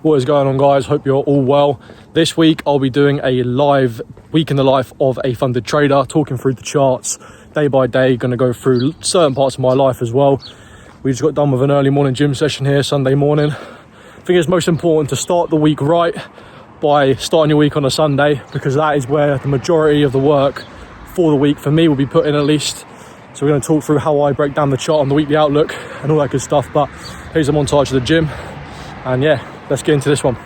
What is going on, guys? Hope you're all well. This week I'll be doing a live week in the life of a funded trader, talking through the charts day by day. Going to go through certain parts of my life as well. We just got done with an early morning gym session here Sunday morning. I think it's most important to start the week right by starting your week on a Sunday, because that is where the majority of the work for the week for me will be put in, at least. So we're going to talk through how I break down the chart on the weekly outlook and all that good stuff. But here's a montage of the gym, and yeah, let's get into this one.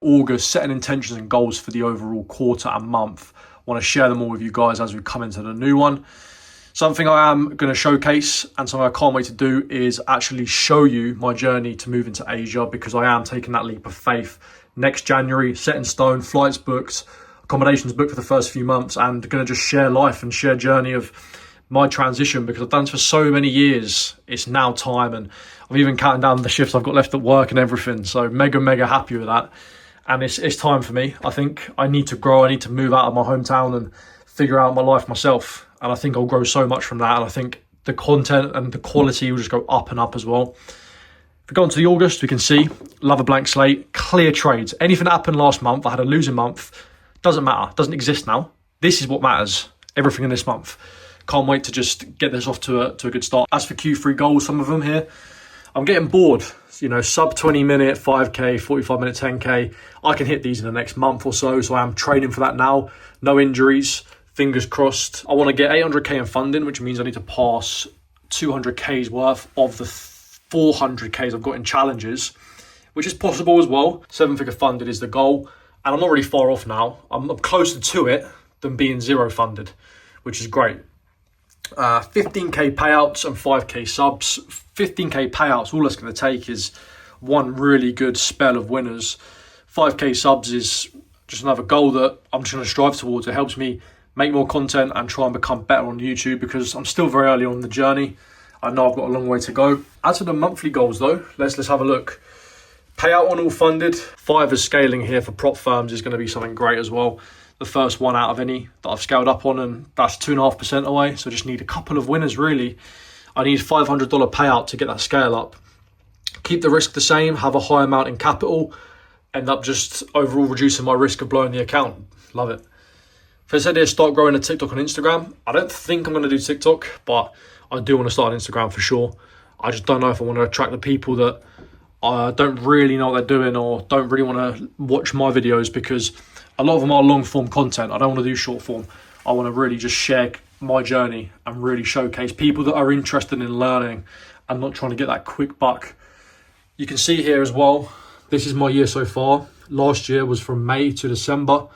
August, setting intentions and goals for the overall quarter and month. I want to share them all with you guys as we come into the new one. Something I am going to showcase and something I can't wait to do is actually show you my journey to move into Asia, because I am taking that leap of faith next January, set in stone, flights booked, accommodations booked for the first few months, and going to just share life and share journey of my transition, because I've done this for so many years. It's now time, and I'm even counting down the shifts I've got left at work and everything. So mega happy with that. And it's time for me. I think I need to grow. I need to move out of my hometown and figure out my life myself. And I think I'll grow so much from that. And I think the content and the quality will just go up and up as well. If we go on to the August, we can see, love a blank slate, clear trades. Anything that happened last month, I had a losing month, doesn't matter, doesn't exist now. This is what matters, everything in this month. Can't wait to just get this off to a good start. As for Q3 goals, some of them here, I'm getting bored. You know, sub 20 minute 5k, 45 minute 10k. I can hit these in the next month or so. So I am training for that now. No injuries, fingers crossed. I want to get 800k in funding, which means I need to pass 200k's worth of the 400k's I've got in challenges, which is possible as well. 7-figure funded is the goal. And I'm not really far off now. I'm closer to it than being zero funded, which is great. 15k payouts and 5k subs. 15k payouts, all that's going to take is one really good spell of winners. 5k subs is just another goal that I'm just going to strive towards. It helps me make more content and try and become better on YouTube, because I'm still very early on the journey. I know I've got a long way to go. As for the monthly goals though, let's have a look. Payout on all funded. 5 is scaling here for prop firms is going to be something great as well. The first one out of any that I've scaled up on, and that's 2.5% away. So I just need a couple of winners really. I need $500 payout to get that scale up. Keep the risk the same, have a high amount in capital, end up just overall reducing my risk of blowing the account. Love it. If I said here, start growing a TikTok and Instagram. I don't think I'm going to do TikTok, but I do want to start on Instagram for sure. I just don't know if I want to attract the people that don't really know what they're doing or don't really want to watch my videos, because a lot of them are long form content. I don't want to do short form. I want to really just share my journey and really showcase people that are interested in learning and not trying to get that quick buck. You can see here as well, this is my year so far. Last year was from May to December.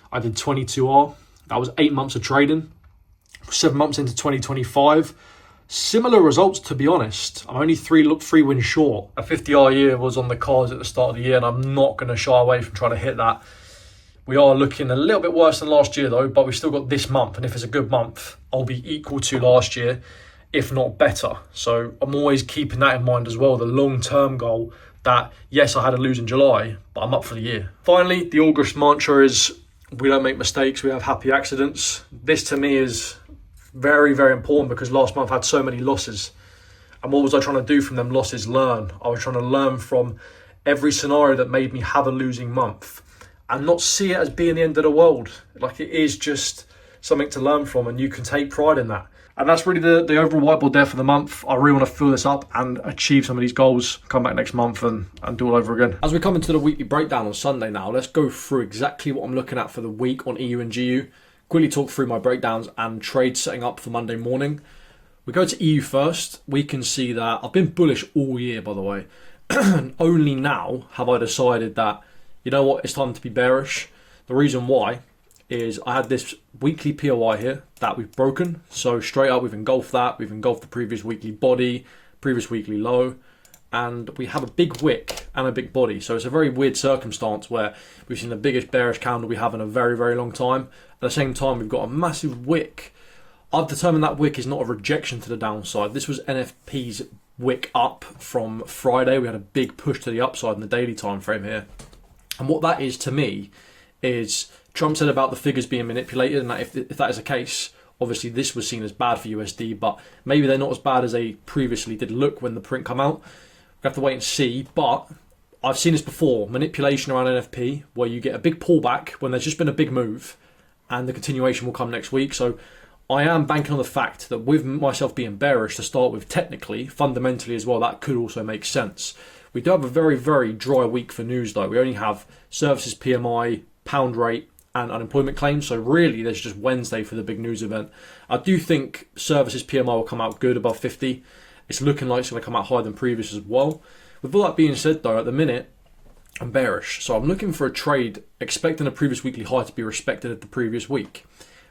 I did 22R. That was 8 months of trading. 7 months into 2025. Similar results, to be honest. I'm only three wins short. A 50R year was on the cards at the start of the year, and I'm not going to shy away from trying to hit that. We are looking a little bit worse than last year though, but we've still got this month. And if it's a good month, I'll be equal to last year, if not better. So I'm always keeping that in mind as well. The long-term goal that, yes, I had a lose in July, but I'm up for the year. Finally, the August mantra is, we don't make mistakes, we have happy accidents. This to me is very important, because last month I had so many losses. And what was I trying to do from them losses? Learn. I was trying to learn from every scenario that made me have a losing month, and not see it as being the end of the world. Like, it is just something to learn from, and you can take pride in that. And that's really the overall whiteboard there for the month. I really want to fill this up and achieve some of these goals, come back next month and do it all over again. As we come into the weekly breakdown on Sunday now, let's go through exactly what I'm looking at for the week on EU and GU. Quickly talk through my breakdowns and trades setting up for Monday morning. We go to EU first. We can see that I've been bullish all year, by the way. Only now have I decided that, you know what, it's time to be bearish. The reason why is I had this weekly POI here that we've broken. So straight up, we've engulfed that. We've engulfed the previous weekly body, previous weekly low, and we have a big wick and a big body. So it's a very weird circumstance where we've seen the biggest bearish candle we have in a very, very long time. At the same time, we've got a massive wick. I've determined that wick is not a rejection to the downside. This was NFP's wick up from Friday. We had a big push to the upside in the daily time frame here. And what that is to me is Trump said about the figures being manipulated, and that if that is the case, obviously this was seen as bad for USD, but maybe they're not as bad as they previously did look when the print come out. We have to wait and see, but I've seen this before, manipulation around NFP, where you get a big pullback when there's just been a big move, and the continuation will come next week. So I am banking on the fact that with myself being bearish to start with, technically, fundamentally as well, that could also make sense. We do have a very, very dry week for news though. We only have services PMI, pound rate, and unemployment claims. So really, there's just Wednesday for the big news event. I do think services PMI will come out good above 50. It's looking like it's going to come out higher than previous as well. With all that being said though, at the minute, I'm bearish. So I'm looking for a trade, expecting a previous weekly high to be respected at the previous week.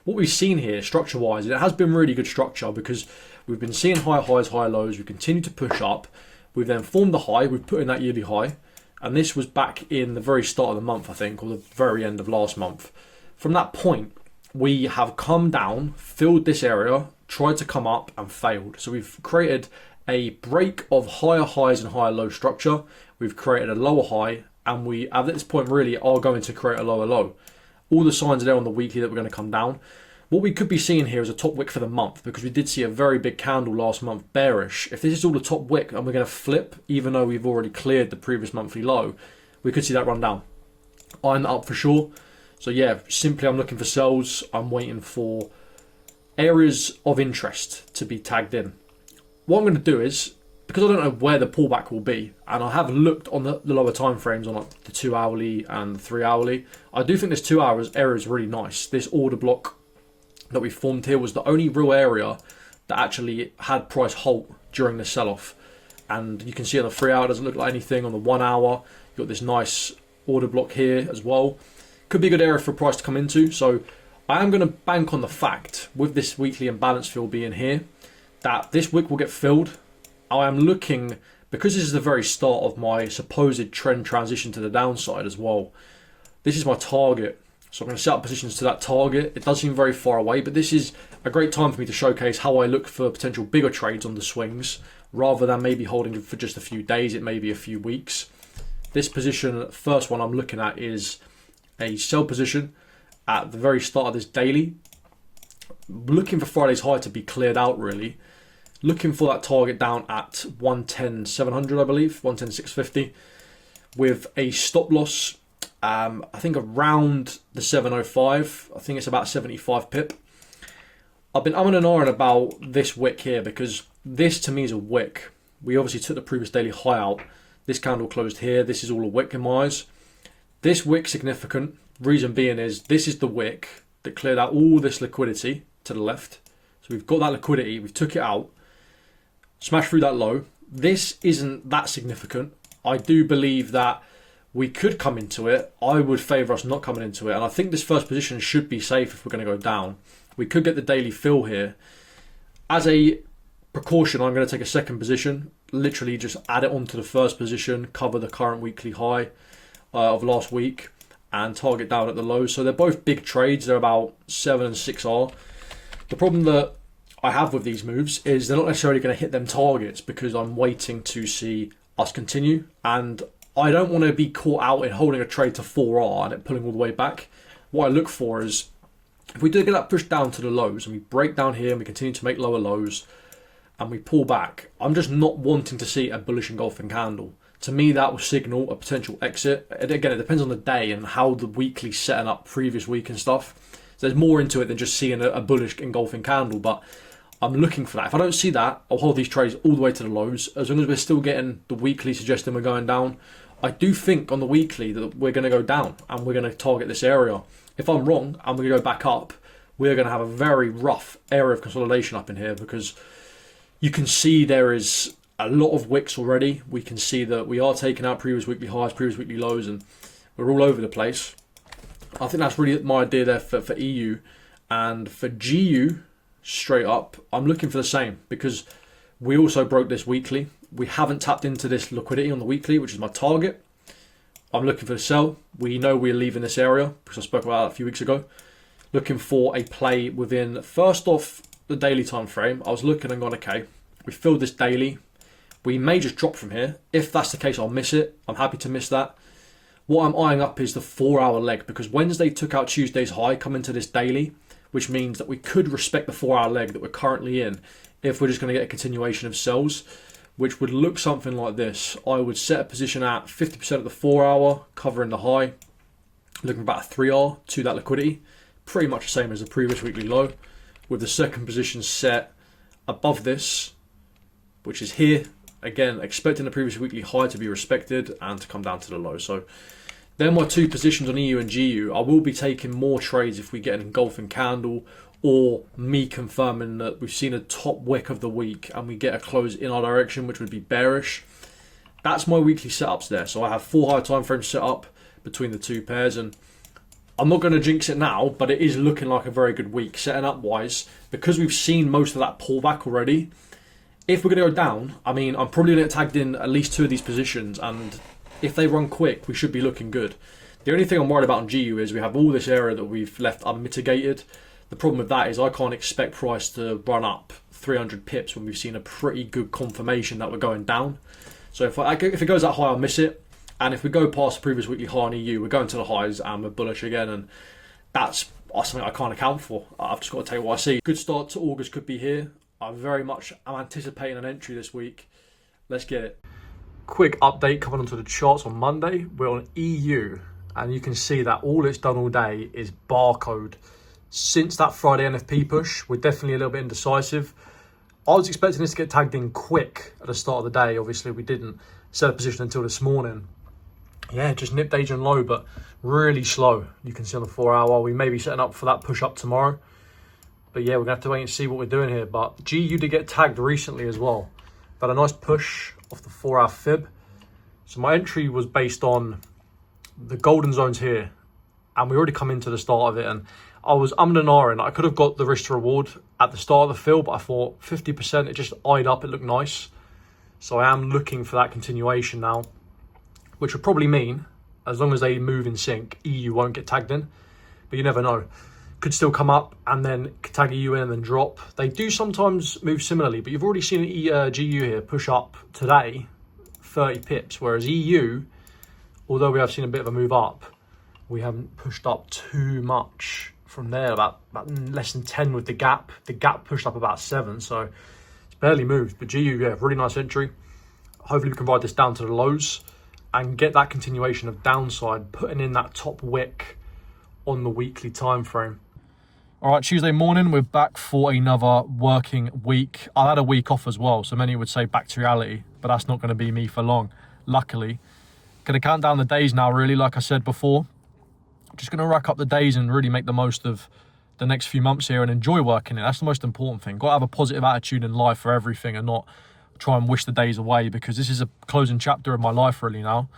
What we've seen here, structure-wise, it has been really good structure because we've been seeing higher highs, higher lows. We continue to push up. We've then formed the high. We've put in that yearly high. And this was back in the very start of the month, I think, or the very end of last month. From that point, we have come down, filled this area, tried to come up and failed. So we've created a break of higher highs and higher low structure. We've created a lower high, and we, at this point, really are going to create a lower low. All the signs are there on the weekly that we're going to come down. What we could be seeing here is a top wick for the month, because we did see a very big candle last month bearish. If this is all the top wick and we're going to flip, even though we've already cleared the previous monthly low, we could see that run down. I'm up for sure. So yeah, simply I'm looking for sells. I'm waiting for areas of interest to be tagged in. What I'm going to do is, because I don't know where the pullback will be, and I have looked on the lower time frames on like the 2 hourly and the 3 hourly, I do think this 2 hours area is really nice. This order block that we formed here was the only real area that actually had price halt during the sell-off. And you can see on the 3 hour, it doesn't look like anything. On the 1 hour, you've got this nice order block here as well. Could be a good area for price to come into. So I am going to bank on the fact, with this weekly imbalance fill being here, that this wick will get filled. I am looking, because this is the very start of my supposed trend transition to the downside as well, this is my target. So I'm going to set up positions to that target. It does seem very far away, but this is a great time for me to showcase how I look for potential bigger trades on the swings, rather than maybe holding for just a few days. It may be a few weeks. This position, first one I'm looking at, is a sell position at the very start of this daily. Looking for Friday's high to be cleared out, really. Looking for that target down at 110,700, I believe, 110,650, with a stop loss. I think around the 705. I think it's about 75 pip. I've been umming and ahhing about this wick here, because this to me is a wick. We obviously took the previous daily high out. This candle closed here. This is all a wick in my eyes. This wick significant. Reason being is this is the wick that cleared out all this liquidity to the left. So we've got that liquidity. We've took it out. Smashed through that low. This isn't that significant. I do believe that we could come into it. I would favour us not coming into it. And I think this first position should be safe if we're going to go down. We could get the daily fill here. As a precaution, I'm going to take a second position. Literally just add it onto the first position. Cover the current weekly high of last week. And target down at the low. So they're both big trades. They're about 7 and 6R. The problem that I have with these moves is they're not necessarily going to hit them targets, because I'm waiting to see us continue. And I don't want to be caught out in holding a trade to 4R and it pulling all the way back. What I look for is, if we do get that push down to the lows and we break down here and we continue to make lower lows and we pull back, I'm just not wanting to see a bullish engulfing candle. To me, that will signal a potential exit. And again, it depends on the day and how the weekly's setting up previous week and stuff. So there's more into it than just seeing a bullish engulfing candle. But I'm looking for that. If I don't see that, I'll hold these trades all the way to the lows. As long as we're still getting the weekly suggesting we're going down, I do think on the weekly that we're going to go down and we're going to target this area. If I'm wrong and we go back up, we're going to have a very rough area of consolidation up in here, because you can see there is a lot of wicks already. We can see that we are taking out previous weekly highs, previous weekly lows, and we're all over the place. I think that's really my idea there for EU. And for GU, straight up, I'm looking for the same, because we also broke this weekly. We haven't tapped into this liquidity on the weekly, which is my target. I'm looking for the sell. We know we're leaving this area, because I spoke about that a few weeks ago. Looking for a play within, first off, the daily time frame. I was looking and going, okay, we filled this daily. We may just drop from here. If that's the case, I'll miss it. I'm happy to miss that. What I'm eyeing up is the 4-hour leg, because Wednesday took out Tuesday's high, come into this daily, which means that we could respect the 4-hour leg that we're currently in if we're just going to get a continuation of sells, which would look something like this. I would set a position at 50% of the 4-hour, covering the high, looking about a 3R to that liquidity, pretty much the same as the previous weekly low, with the second position set above this, which is here. Again, expecting the previous weekly high to be respected and to come down to the low. So they're my two positions on EU and GU. I will be taking more trades if we get an engulfing candle, or me confirming that we've seen a top wick of the week and we get a close in our direction, which would be bearish. That's my weekly setups there. So I have 4 higher time frames set up between the two pairs, and I'm not going to jinx it now, but it is looking like a very good week setting up wise, because we've seen most of that pullback already. If we're going to go down, I mean, I'm probably going to get tagged in at least 2 of these positions, and if they run quick, we should be looking good. The only thing I'm worried about on GU is we have all this area that we've left unmitigated. The problem with that is I can't expect price to run up 300 pips when we've seen a pretty good confirmation that we're going down. So if it goes that high, I'll miss it. And if we go past the previous weekly high on EU, we're going to the highs and we're bullish again. And that's something I can't account for. I've just got to take what I see. Good start to August could be here. I very much am anticipating an entry this week. Let's get it. Quick update coming onto the charts on Monday. We're on EU, and you can see that all it's done all day is barcode. Since that Friday NFP push, we're definitely a little bit indecisive. I was expecting this to get tagged in quick at the start of the day. Obviously, we didn't set a position until this morning. Yeah, just nipped agent low, but really slow. You can see on the 4-hour. We may be setting up for that push up tomorrow. But yeah, we're going to have to wait and see what we're doing here. But GU did get tagged recently as well. But a nice push off the 4-hour fib. So my entry was based on the golden zones here. And we already come into the start of it. And I was umming and ahhing. I could have got the risk to reward at the start of the fill, but I thought 50%, it just eyed up. It looked nice. So I am looking for that continuation now, which would probably mean, as long as they move in sync, EU won't get tagged in. But you never know. Could still come up and then tag EU in and then drop. They do sometimes move similarly, but you've already seen GU here push up today 30 pips, whereas EU, although we have seen a bit of a move up, we haven't pushed up too much from there, about less than 10 with the gap. The gap pushed up about 7, so it's barely moved. But GU, yeah, really nice entry. Hopefully we can ride this down to the lows and get that continuation of downside, putting in that top wick on the weekly time frame. All right, Tuesday morning, we're back for another working week. I had a week off as well, so many would say back to reality, but that's not going to be me for long, luckily. Going to count down the days now, really, like I said before. Just going to rack up the days and really make the most of the next few months here and enjoy working it. That's the most important thing. Got to have a positive attitude in life for everything and not try and wish the days away, because this is a closing chapter of my life really now.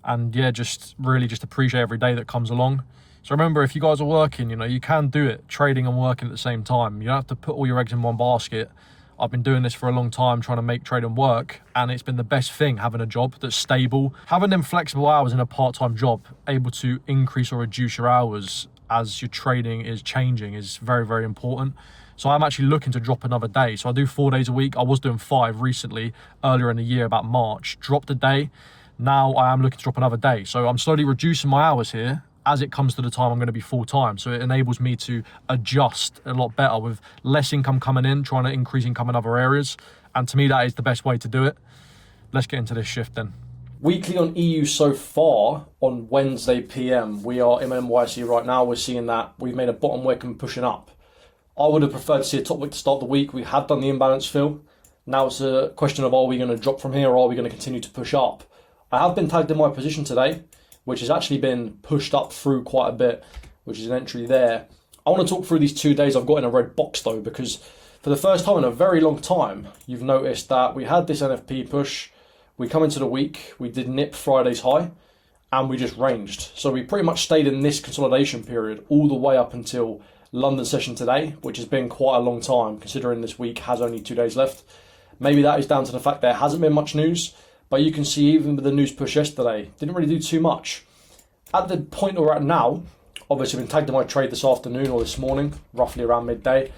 And yeah, just appreciate every day that comes along. So remember, if you guys are working, you can do it, trading and working at the same time. You don't have to put all your eggs in one basket. I've been doing this for a long time, trying to make trading work, and it's been the best thing, having a job that's stable. Having them flexible hours in a part-time job, able to increase or reduce your hours as your trading is changing, is very, very important. So I'm actually looking to drop another day. So I do 4 days a week. I was doing 5 recently, earlier in the year, about March. Dropped a day. Now I am looking to drop another day. So I'm slowly reducing my hours here as it comes to the time I'm going to be full-time. So it enables me to adjust a lot better with less income coming in, trying to increase income in other areas. And to me, that is the best way to do it. Let's get into this shift then. Weekly on EU so far on Wednesday PM. We are in NYC right now. We're seeing that we've made a bottom wick and pushing up. I would have preferred to see a top wick to start the week. We have done the imbalance fill. Now it's a question of, are we going to drop from here or are we going to continue to push up? I have been tagged in my position today, which has actually been pushed up through quite a bit, which is an entry there. I want to talk through these 2 days I've got in a red box though, because for the first time in a very long time, you've noticed that we had this NFP push. We come into the week, we did nip Friday's high, and we just ranged. So we pretty much stayed in this consolidation period all the way up until London session today, which has been quite a long time considering this week has only 2 days left. Maybe that is down to the fact there hasn't been much news, but you can see even with the news push yesterday, didn't really do too much. At the point we're at now, obviously I've been tagged in my trade this afternoon or this morning, roughly around midday.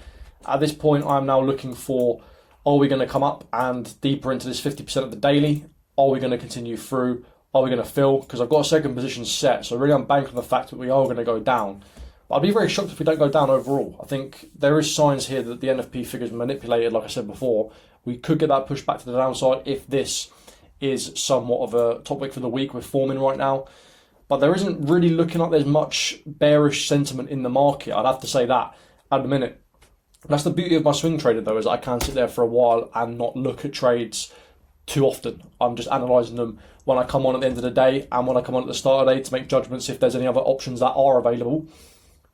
At this point, I'm now looking for, are we going to come up and deeper into this 50% of the daily? Are we going to continue through? Are we going to fill? Because I've got a second position set, so really I'm banking on the fact that we are going to go down. But I'd be very shocked if we don't go down overall. I think there is signs here that the NFP figures manipulated, like I said before. We could get that pushed back to the downside if this is somewhat of a top wick for the week we're forming right now. But there isn't really looking like there's much bearish sentiment in the market. I'd have to say that at the minute. That's the beauty of my swing trading though, is I can sit there for a while and not look at trades too often. I'm just analysing them when I come on at the end of the day and when I come on at the start of the day to make judgments if there's any other options that are available.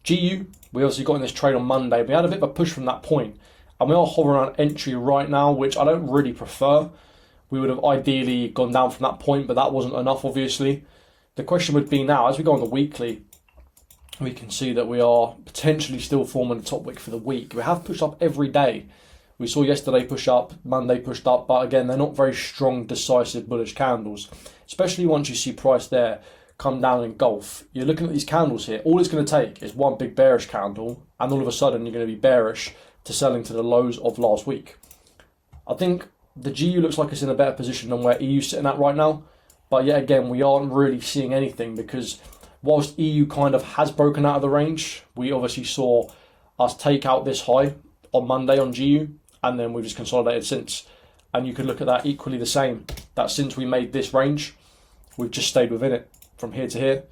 GU, we obviously got in this trade on Monday. We had a bit of a push from that point, and we are hovering around entry right now, which I don't really prefer. We would have ideally gone down from that point, but that wasn't enough, obviously. The question would be now, as we go on the weekly, we can see that we are potentially still forming a top wick for the week. We have pushed up every day. We saw yesterday push up, Monday pushed up, but again, they're not very strong, decisive, bullish candles, especially once you see price there come down in Gulf. You're looking at these candles here. All it's going to take is one big bearish candle, and all of a sudden you're going to be bearish to selling to the lows of last week. I think the GU looks like it's in a better position than where EU's sitting at right now, but yet again, we aren't really seeing anything because whilst EU kind of has broken out of the range, we obviously saw us take out this high on Monday on GU, and then we've just consolidated since. And you could look at that equally the same, that since we made this range, we've just stayed within it from here to here,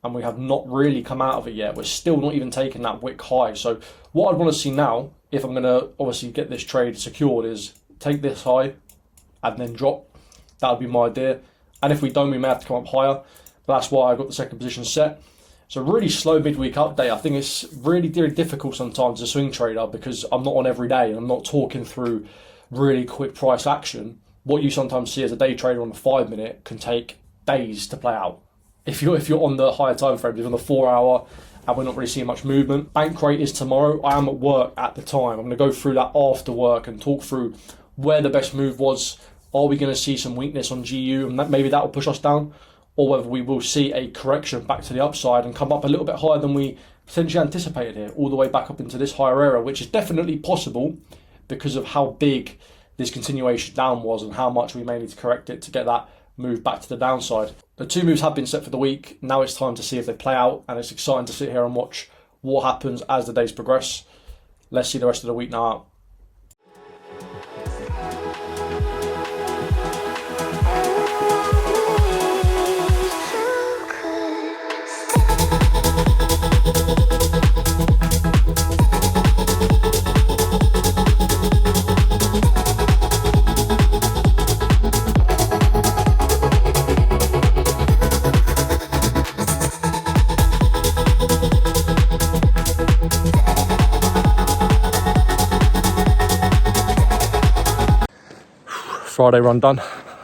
and we have not really come out of it yet. We're still not even taking that wick high. So what I'd want to see now, if I'm going to obviously get this trade secured, is take this high and then drop. That would be my idea. And if we don't, we may have to come up higher. But that's why I got the second position set. So really slow midweek update. I think it's really very difficult sometimes as a swing trader because I'm not on every day and I'm not talking through really quick price action. What you sometimes see as a day trader on a 5 minute can take days to play out. If you're on the higher time frames, if you're on the 4 hour and we're not really seeing much movement. Bank rate is tomorrow. I am at work at the time. I'm going to go through that after work and talk through where the best move was. Are we going to see some weakness on GU and maybe that will push us down? Or whether we will see a correction back to the upside and come up a little bit higher than we potentially anticipated here, all the way back up into this higher area, which is definitely possible because of how big this continuation down was and how much we may need to correct it to get that move back to the downside. The 2 moves have been set for the week. Now it's time to see if they play out, and it's exciting to sit here and watch what happens as the days progress. Let's see the rest of the week now out. Friday run done.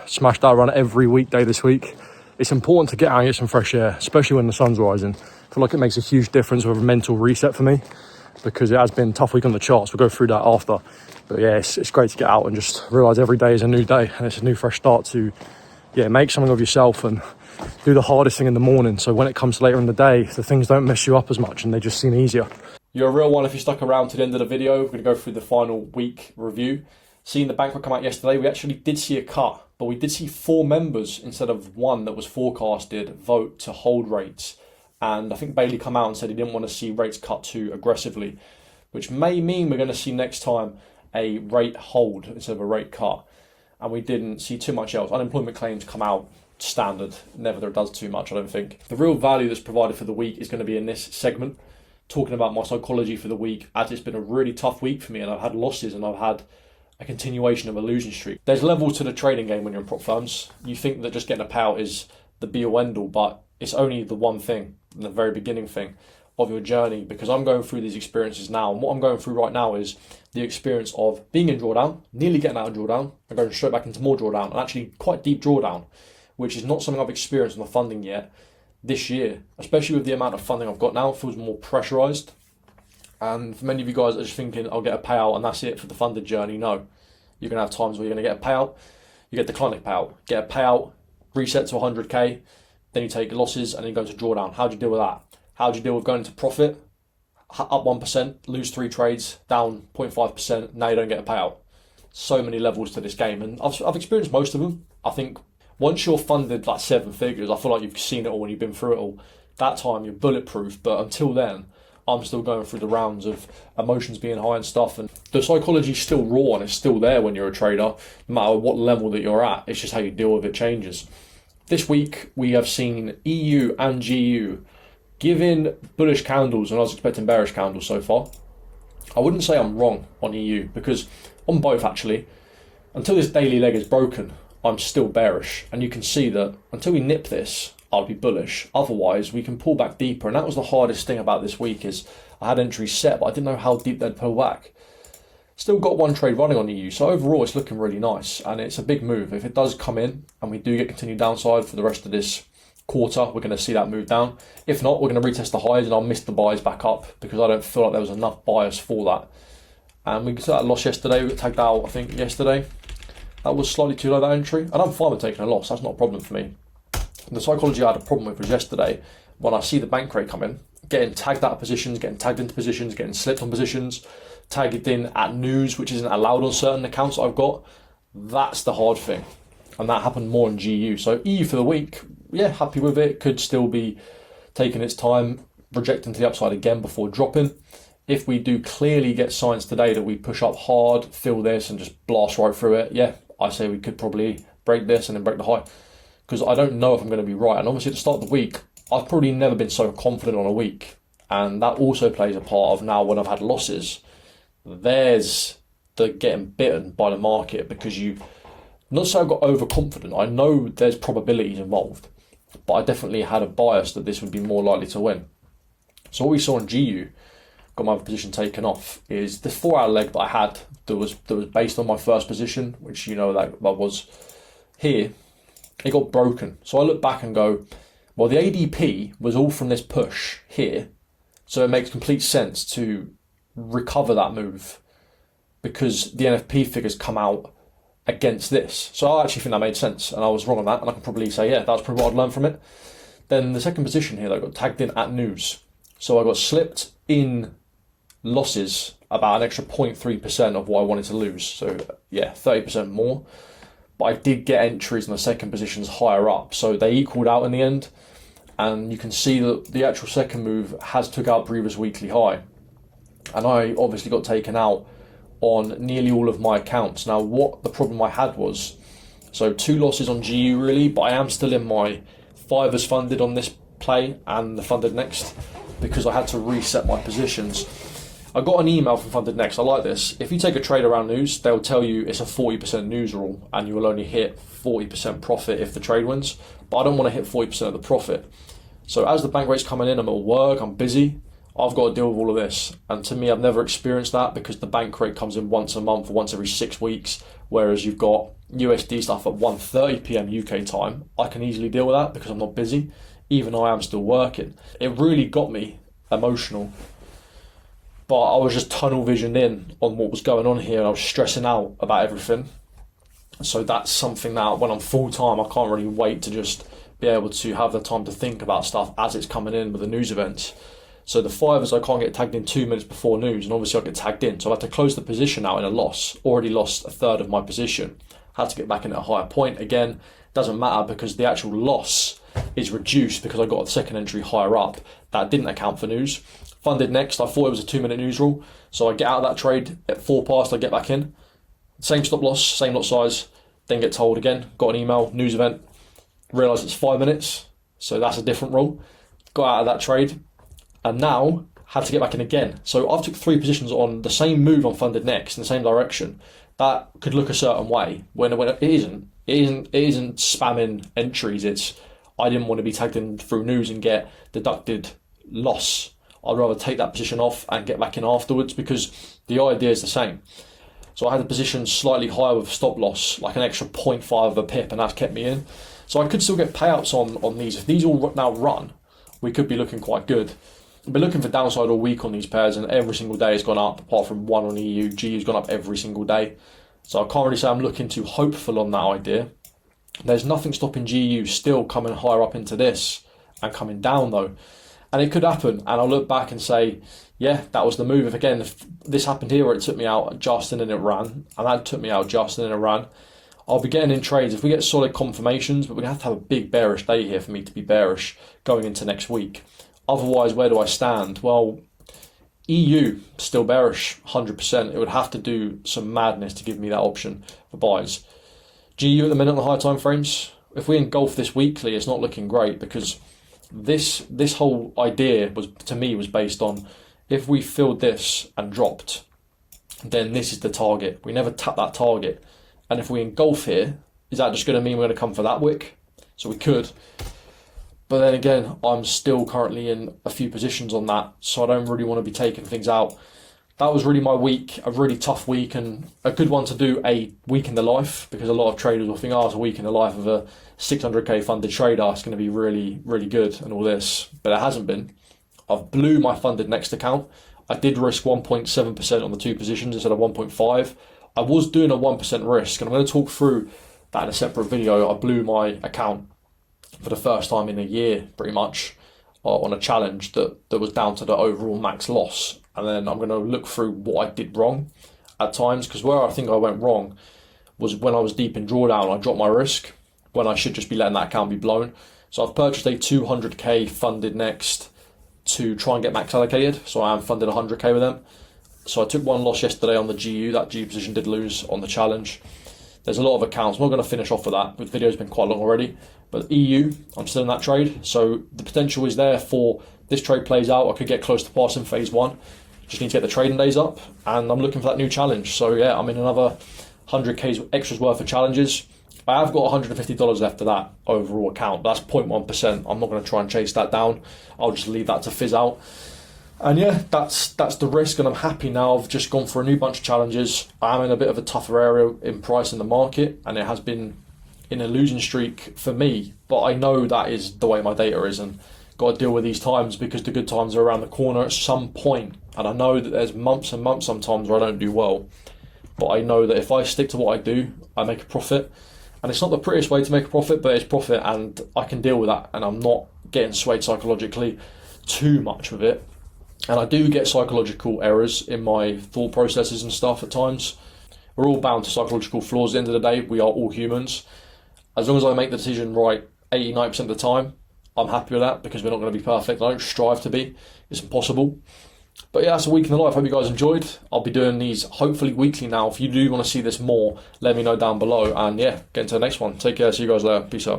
Smashed that run every weekday this week. It's important to get out and get some fresh air, especially when the sun's rising. I feel like it makes a huge difference with a mental reset for me because it has been a tough week on the charts. We'll go through that after. But yeah, it's great to get out and just realise every day is a new day and it's a new fresh start to make something of yourself and do the hardest thing in the morning. So when it comes later in the day, the things don't mess you up as much and they just seem easier. You're a real one if you stuck around to the end of the video. We're going to go through the final week review. Seeing the bank come out yesterday, we actually did see a cut, but we did see 4 members instead of 1 that was forecasted vote to hold rates. And I think Bailey come out and said he didn't want to see rates cut too aggressively, which may mean we're going to see next time a rate hold instead of a rate cut. And we didn't see too much else. Unemployment claims come out standard, never does too much, I don't think. The real value that's provided for the week is going to be in this segment. talking about my psychology for the week, as it's been a really tough week for me and I've had losses and I've had a continuation of a losing streak. There's levels to the trading game when you're in prop firms. You think that just getting a payout is the be all end all, but it's only the one thing, the very beginning thing of your journey, because I'm going through these experiences now. And what I'm going through right now is the experience of being in drawdown, nearly getting out of drawdown, and going straight back into more drawdown, and actually quite deep drawdown, which is not something I've experienced in the funding yet this year, especially with the amount of funding I've got now. It feels more pressurized. And for many of you guys that are just thinking, I'll get a payout and that's it for the funded journey. No, you're going to have times where you're going to get a payout, you get declining payout, get a payout, reset to 100k, then you take losses and then you go into drawdown. How do you deal with that? How do you deal with going into profit, up 1%, lose 3 trades, down 0.5%, now you don't get a payout? So many levels to this game, and I've experienced most of them. I think once you're funded like 7 figures, I feel like you've seen it all and you've been through it all. That time you're bulletproof, but until then, I'm still going through the rounds of emotions being high and stuff, and the psychology's still raw and it's still there when you're a trader, no matter what level that you're at. It's just how you deal with it changes. This week we have seen EU and GU giving bullish candles, and I was expecting bearish candles so far. I wouldn't say I'm wrong on EU, because on both actually, until this daily leg is broken, I'm still bearish, and you can see that until we nip this, I'll be bullish. Otherwise, we can pull back deeper, and that was the hardest thing about this week. Is I had entries set, but I didn't know how deep they'd pull back. Still got 1 trade running on EU, so overall it's looking really nice, and it's a big move. If it does come in and we do get continued downside for the rest of this quarter, we're going to see that move down. If not, we're going to retest the highs, and I'll miss the buys back up because I don't feel like there was enough bias for that. And we saw that loss yesterday. We got tagged out, I think, yesterday. That was slightly too low, that entry, and I'm fine with taking a loss. That's not a problem for me. The psychology I had a problem with was yesterday when I see the bank rate come in, getting tagged out of positions, getting tagged into positions, getting slipped on positions, tagged in at news, which isn't allowed on certain accounts that I've got. That's the hard thing. And that happened more in GU. So EU for the week, yeah, happy with it. Could still be taking its time, projecting to the upside again before dropping. If we do clearly get signs today that we push up hard, fill this and just blast right through it, yeah, I say we could probably break this and then break the high. Because I don't know if I'm going to be right. And obviously at the start of the week, I've probably never been so confident on a week. And that also plays a part of now when I've had losses, there's the getting bitten by the market, because you, not so I got overconfident. I know there's probabilities involved, but I definitely had a bias that this would be more likely to win. So what we saw in GU, got my position taken off, is the 4-hour leg that I had that was based on my first position, which you know that was here. It got broken. So I look back and go, well, the ADP was all from this push here. So it makes complete sense to recover that move because the NFP figures come out against this. So I actually think that made sense, and I was wrong on that, and I can probably say, yeah, that's probably what I'd learned from it. Then the second position here, I got tagged in at news. So I got slipped in losses about an extra 0.3% of what I wanted to lose. So yeah, 30% more. But I did get entries in the second positions higher up, so they equaled out in the end. And you can see that the actual second move has took out previous weekly high. And I obviously got taken out on nearly all of my accounts. Now, what the problem I had was, so 2 losses on GU really, but I am still in my 5 funded on this play and the funded next, because I had to reset my positions. I got an email from Funded Next. I like this. If you take a trade around news, they'll tell you it's a 40% news rule and you will only hit 40% profit if the trade wins. But I don't want to hit 40% of the profit. So as the bank rate's coming in, I'm at work, I'm busy, I've got to deal with all of this. And to me, I've never experienced that because the bank rate comes in once a month or once every 6 weeks, whereas you've got USD stuff at 1:30 p.m. UK time. I can easily deal with that because I'm not busy, even though I am still working. It really got me emotional. But I was just tunnel visioned in on what was going on here, and I was stressing out about everything. So that's something that when I'm full time, I can't really wait to just be able to have the time to think about stuff as it's coming in with the news events. So the 5ers, I can't get tagged in 2 minutes before news, and obviously I get tagged in. So I had to close the position out in a loss. Already lost a third of my position. Had to get back in at a higher point. Again, doesn't matter because the actual loss is reduced because I got the second entry higher up. That didn't account for news. Funded next, I thought it was a 2-minute news rule. So I get out of that trade at 4 past, I get back in. Same stop loss, same lot size, then get told again, got an email, news event, realise it's 5 minutes, so that's a different rule. Got out of that trade, and now had to get back in again. So I've took 3 positions on the same move on funded next in the same direction. That could look a certain way when it isn't. It isn't spamming entries. It's I didn't want to be tagged in through news and get deducted loss. I'd rather take that position off and get back in afterwards because the idea is the same. So I had a position slightly higher with stop loss, like an extra 0.5 of a pip, and that's kept me in. So I could still get payouts on these. If these all now run, we could be looking quite good. I've been looking for downside all week on these pairs, and every single day it's gone up, apart from one on EU. GU's gone up every single day. So I can't really say I'm looking too hopeful on that idea. There's nothing stopping GU still coming higher up into this and coming down though. And it could happen, and I'll look back and say, yeah, that was the move. If this happened here where it took me out just and then it ran, and that took me out just and then it ran, I'll be getting in trades if we get solid confirmations, but we're going to have a big bearish day here for me to be bearish going into next week. Otherwise, where do I stand? Well, EU, still bearish, 100%. It would have to do some madness to give me that option for buys. GU at the minute on the high time frames, if we engulf this weekly, it's not looking great because this whole idea was based on if we filled this and dropped, then this is the target. We never tap that target. And if we engulf here, is that just going to mean we're going to come for that wick? So we could. But then again, I'm still currently in a few positions on that, so I don't really want to be taking things out. That was really my week, a really tough week, and a good one to do a week in the life, because a lot of traders will think, oh, it's a week in the life of a 600k funded trader, it's going to be really, really good and all this, but it hasn't been. I've blew my funded next account. I did risk 1.7% on the 2 positions instead of 1.5. I was doing a 1% risk, and I'm going to talk through that in a separate video. I blew my account for the first time in a year, pretty much, on a challenge that was down to the overall max loss. And then I'm going to look through what I did wrong at times, because where I think I went wrong was when I was deep in drawdown, I dropped my risk when I should just be letting that account be blown. So I've purchased a 200k funded next to try and get max allocated. So I am funded 100k with them. So I took one loss yesterday on the GU. That GU position did lose on the challenge. There's a lot of accounts. I'm not going to finish off with that. The video's been quite long already. But EU, I'm still in that trade. So the potential is there for this trade plays out. I could get close to passing phase 1. Just need to get the trading days up. And I'm looking for that new challenge. So yeah, I'm in another 100k's extras worth of challenges. I have got $150 left of that overall account. That's 0.1%. I'm not going to try and chase that down. I'll just leave that to fizz out. And yeah, that's the risk, and I'm happy now. I've just gone for a new bunch of challenges. I am in a bit of a tougher area in price in the market, and it has been in a losing streak for me. But I know that is the way my data is, and got to deal with these times because the good times are around the corner at some point. And I know that there's months and months sometimes where I don't do well. But I know that if I stick to what I do, I make a profit. And it's not the prettiest way to make a profit, but it's profit, and I can deal with that. And I'm not getting swayed psychologically too much with it. And I do get psychological errors in my thought processes and stuff at times. We're all bound to psychological flaws at the end of the day. We are all humans. As long as I make the decision right 80-90% of the time, I'm happy with that, because we're not going to be perfect. I don't strive to be. It's impossible. But yeah, that's a week in the life. Hope you guys enjoyed. I'll be doing these hopefully weekly now. If you do want to see this more, let me know down below. And yeah, get into the next one. Take care. See you guys later. Peace out.